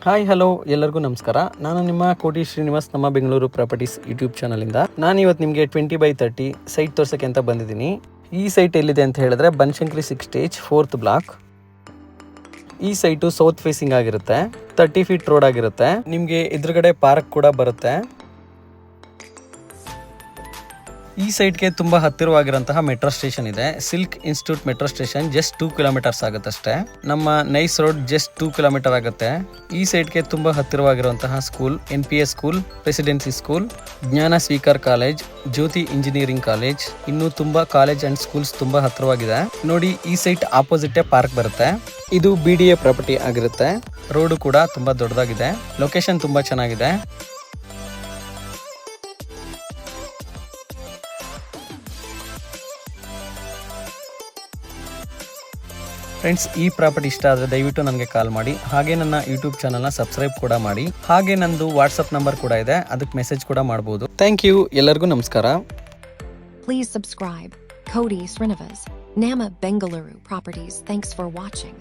Hi hello ಎಲ್ಲರಿಗೂ ನಮಸ್ಕಾರ. ನಾನು ನಿಮ್ಮ ಕೋಟಿ ಶ್ರೀನಿವಾಸ್, ನಮ್ಮ ಬೆಂಗಳೂರು ಪ್ರಾಪರ್ಟೀಸ್ ಯೂಟ್ಯೂಬ್ ಚಾನಲಿಂದ. ನಾನು ಇವತ್ತು ನಿಮಗೆ 20/30 ಸೈಟ್ ತೋರ್ಸೋಕ್ಕೆ ಅಂತ ಬಂದಿದ್ದೀನಿ. ಈ ಸೈಟ್ ಎಲ್ಲಿದೆ ಅಂತ ಹೇಳಿದ್ರೆ ಬನಶಂಕರಿ 6 ಸ್ಟೇಜ್ 4th ಬ್ಲಾಕ್. ಈ ಸೈಟು ಸೌತ್ ಫೇಸಿಂಗ್ ಆಗಿರುತ್ತೆ, 30 ಫೀಟ್ ರೋಡ್ ಆಗಿರುತ್ತೆ. ನಿಮಗೆ ಎದುರುಗಡೆ ಪಾರ್ಕ್ ಕೂಡ ಬರುತ್ತೆ. ಈ ಸೈಟ್ಗೆ ತುಂಬ ಹತ್ತಿರವಾಗಿರುವಂತಹ ಮೆಟ್ರೋ ಸ್ಟೇಷನ್ ಇದೆ. Silk institute metro station just 2 kilometres ಆಗುತ್ತೆ ಅಷ್ಟೇ. ನಮ್ಮ ನೈಸ್ ರೋಡ್ ಜಸ್ಟ್ 2 ಕಿಲೋಮೀಟರ್ ಆಗುತ್ತೆ. ಈ ಸೈಟ್ಗೆ ತುಂಬ ಹತ್ತಿರವಾಗಿರುವಂತಹ school NPS school, presidency school, ಜ್ಞಾನ ಸ್ವೀಕರ್ ಕಾಲೇಜ್, ಜ್ಯೋತಿ ಇಂಜಿನಿಯರಿಂಗ್ ಕಾಲೇಜ್, ಇನ್ನೂ ತುಂಬಾ ಕಾಲೇಜ್ ಅಂಡ್ ಸ್ಕೂಲ್ಸ್ ತುಂಬಾ ಹತ್ತಿರವಾಗಿದೆ. ನೋಡಿ, ಈ ಸೈಟ್ ಆಪೋಸಿಟ್ ಪಾರ್ಕ್ ಬರುತ್ತೆ. ಇದು BDA ಪ್ರಾಪರ್ಟಿ ಆಗಿರುತ್ತೆ. ರೋಡು ಕೂಡ ತುಂಬಾ ದೊಡ್ಡದಾಗಿದೆ. ಲೊಕೇಶನ್ ತುಂಬಾ ಚೆನ್ನಾಗಿದೆ. ಫ್ರೆಂಡ್ಸ್, ಈ ಪ್ರಾಪರ್ಟಿ ಇಷ್ಟ ಆದರೆ ದಯವಿಟ್ಟು ನನಗೆ ಕಾಲ್ ಮಾಡಿ. ಹಾಗೆ ನನ್ನ ಯೂಟ್ಯೂಬ್ ಚಾನಲ್ನ ಸಬ್ಸ್ಕ್ರೈಬ್ ಕೂಡ ಮಾಡಿ. ಹಾಗೆ ನಂದು ವಾಟ್ಸಪ್ ನಂಬರ್ ಕೂಡ ಇದೆ, ಅದಕ್ಕೆ ಮೆಸೇಜ್ ಕೂಡ ಮಾಡಬಹುದು. ಥ್ಯಾಂಕ್ ಯು, ಎಲ್ಲರಿಗೂ ನಮಸ್ಕಾರ. Please subscribe. Koti Srinivas, Nama Bengaluru Properties. Thanks for watching.